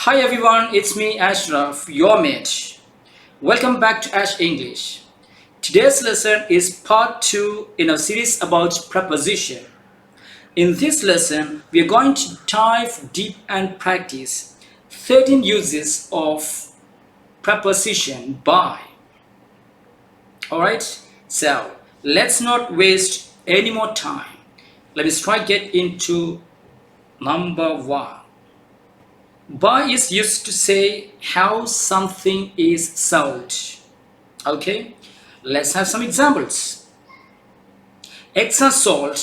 Hi everyone, it's me Ashraf, your mate. Welcome back to Ash English. Today's lesson is part 2 in a series about preposition. In this lesson, we are going to dive deep and practice 13 uses of preposition by. Alright, so let's not waste any more time. Let me try get into number 1. By is used to say how something is sold. Okay, let's have some examples. Eggs are sold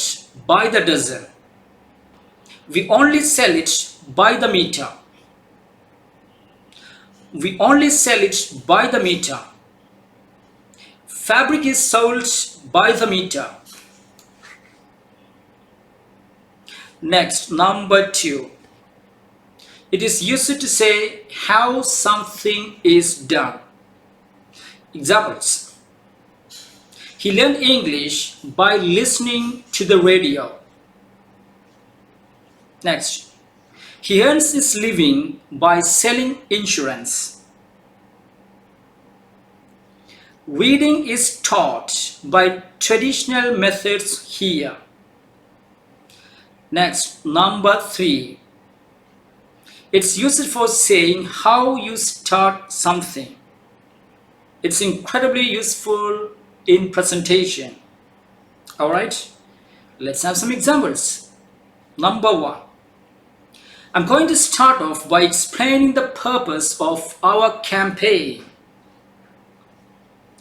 by the dozen. We only sell it by the meter. We only sell it by the meter. Fabric is sold by the meter. Next, number 2. It is used to say how something is done. Examples. He learned English by listening to the radio. Next. He earns his living by selling insurance. Reading is taught by traditional methods here. Next, number 3. It's used for saying how you start something. It's incredibly useful in presentation. Alright, let's have some examples. Number 1. I'm going to start off by explaining the purpose of our campaign.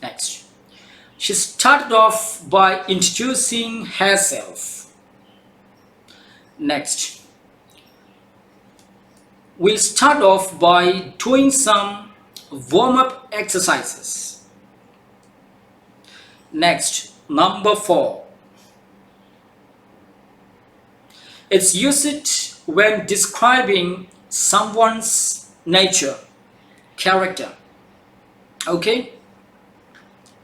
Next, she started off by introducing herself. Next, we'll start off by doing some warm-up exercises. Next, number 4. It's used when describing someone's nature, character. Okay?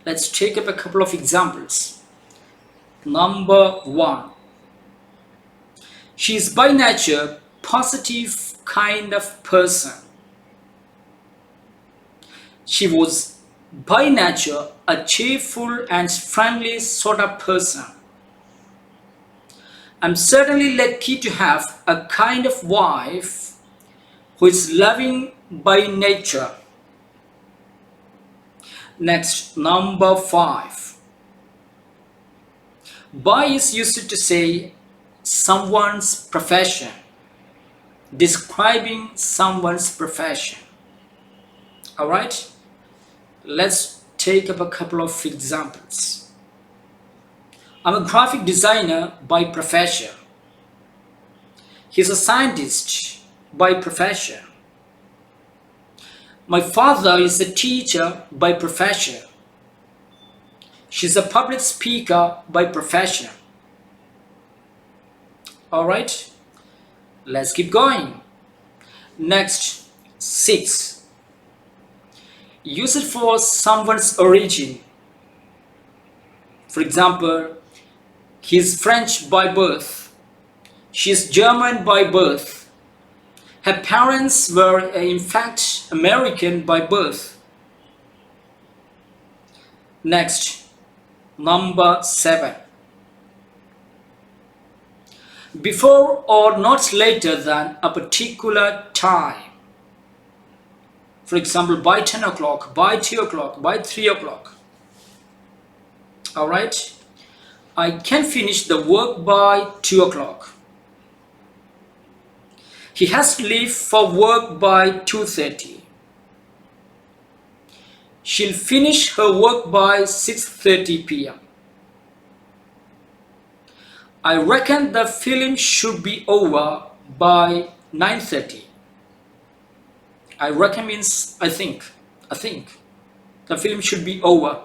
Let's take up a couple of examples. Number 1. She is by nature positive kind of person. She was by nature a cheerful and friendly sort of person. I'm certainly lucky to have a kind of wife who is loving by nature. Next, number 5. By is used to say someone's profession, describing someone's profession. Alright, let's take up a couple of examples. I'm a graphic designer by profession. He's a scientist by profession. My father is a teacher by profession. She's a public speaker by profession. Alright, let's keep going. Next, 6. Use it for someone's origin. For example, he's French by birth. She's German by birth. Her parents were in fact American by birth. Next, number 7. Before or not later than a particular time. For example, by 10 o'clock, by 2 o'clock, by 3 o'clock. Alright, I can finish the work by 2 o'clock. He has to leave for work by 2:30. She'll finish her work by 6:30 p.m. I reckon the film should be over by 9:30. I reckon means I think. The film should be over.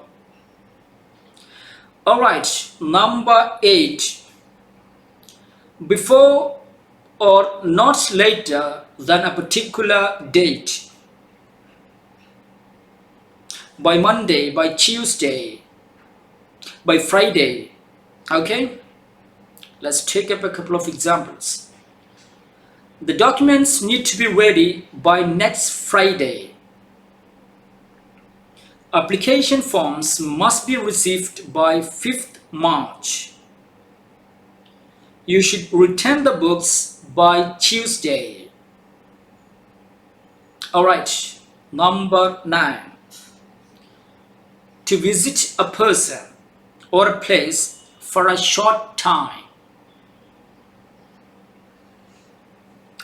Alright, number 8. Before or not later than a particular date. By Monday, by Tuesday, by Friday. Okay? Let's take up a couple of examples. The documents need to be ready by next Friday. Application forms must be received by 5th March. You should return the books by Tuesday. Alright, number 9. To visit a person or a place for a short time.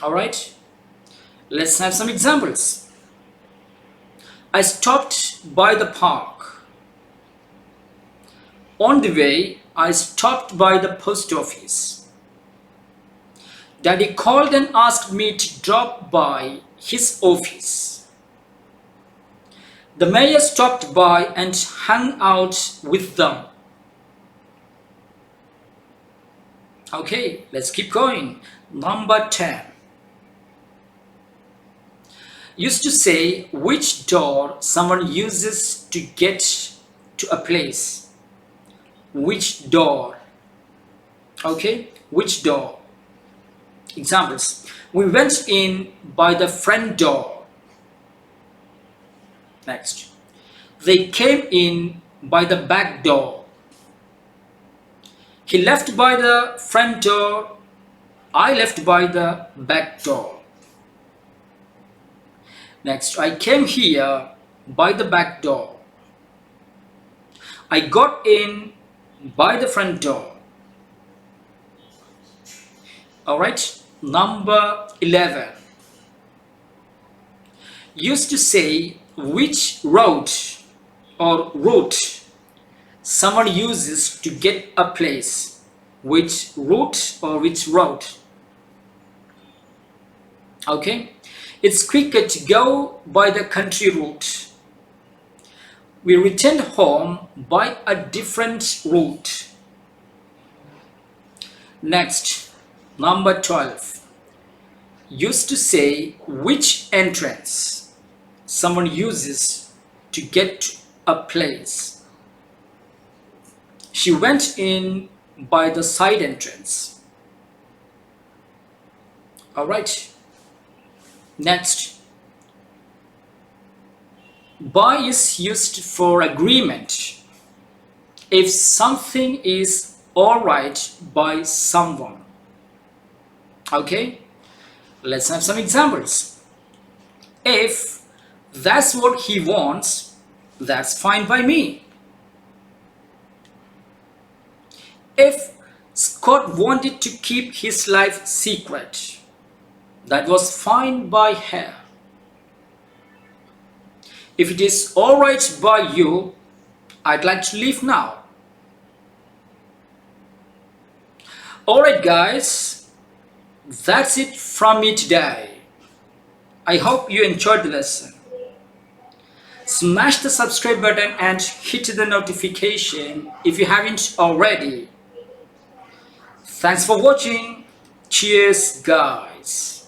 Alright, let's have some examples. I stopped by the park. On the way, I stopped by the post office. Daddy called and asked me to drop by his office. The mayor stopped by and hung out with them. Okay, let's keep going. Number 10. Used to say which door someone uses to get to a place. Which door? Okay, which door? Examples. We went in by the front door. Next. They came in by the back door. He left by the front door. I left by the back door. Next, I came here by the back door. I got in by the front door. Alright, number 11. Used to say which road or route someone uses to get a place. Which route or which route? Okay, it's quicker to go by the country route. We returned home by a different route. Next, number 12. Used to say which entrance someone uses to get to a place. She went in by the side entrance. Alright. Next. By is used for agreement. If something is alright by someone. Okay, let's have some examples. If that's what he wants, that's fine by me. If Scott wanted to keep his life secret, that was fine by her. If it is alright by you, I'd like to leave now. Alright guys, that's it from me today. I hope you enjoyed the lesson. Smash the subscribe button and hit the notification if you haven't already. Thanks for watching. Cheers guys.